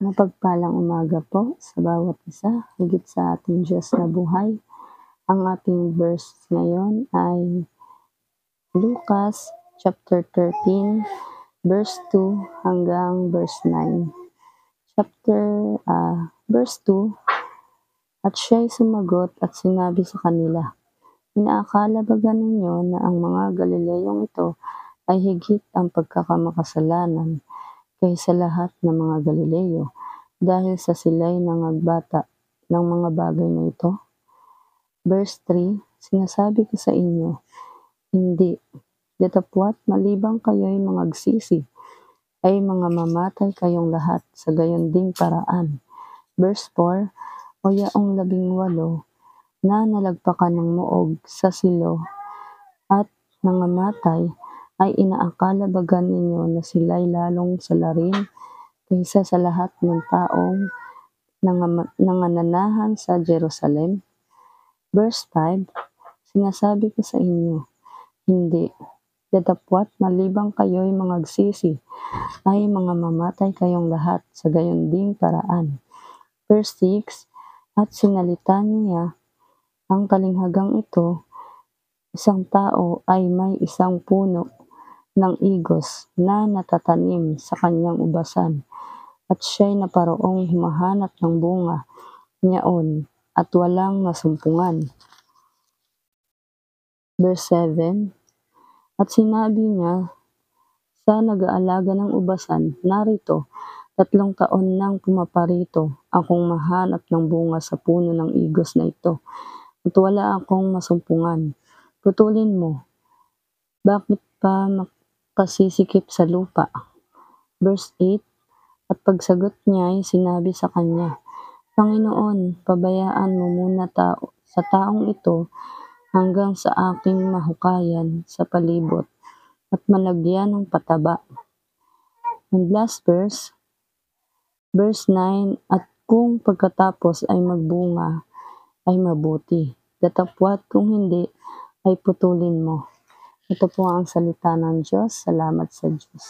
Mapagpalang umaga po sa bawat isa, higit sa ating Diyos na buhay. Ang ating verse ngayon ay Lucas chapter 13, verse 2 hanggang verse 9. Verse 2, at siya'y sumagot at sinabi sa kanila, "Inaakala ba ninyo na ang mga Galileyong ito ay higit ang pagkakamakasalanan kaysa lahat ng mga Galileyo dahil sa sila'y nangagbata ng mga bagay na ito?" Verse 3, sinasabi ko sa inyo, hindi, datapwat malibang kayo'y mangagsisi, ay mga mamatay kayong lahat sa gayon ding paraan. Verse 4, o yaong 18 na nalagpakan ng muog sa silo at nangamatay, ay inaakala ba ninyo na sila'y lalong salarin kaysa sa lahat ng taong nangananahan sa Jerusalem? Verse 5, sinasabi ko sa inyo, hindi, datapwat malibang kayo'y mangagsisi, ay mga mamatay kayong lahat sa gayon ding paraan. Verse 6, at sinalita niya ang talinghagang ito, isang tao ay may isang puno ng igos na natatanim sa kanyang ubasan, at siya'y naparoong humahanap ng bunga niyaon at walang nasumpungan. Verse 7, at sinabi niya sa nag-aalaga ng ubasan, narito, 3 taon nang pumaparito akong mahanap ng bunga sa puno ng igos na ito, at wala akong masumpungan. Putulin mo, bakit pa makasisikip sa lupa? Verse 8, at pagsagot niya ay sinabi sa kanya, Panginoon, pabayaan mo muna sa taong ito hanggang sa aking mahukayan sa palibot at malagyan ng pataba. And last verse 9, at kung pagkatapos ay magbunga, ay mabuti. Datapwat kung hindi, ay putulin mo. Ito po ang salita ng Diyos. Salamat sa Diyos.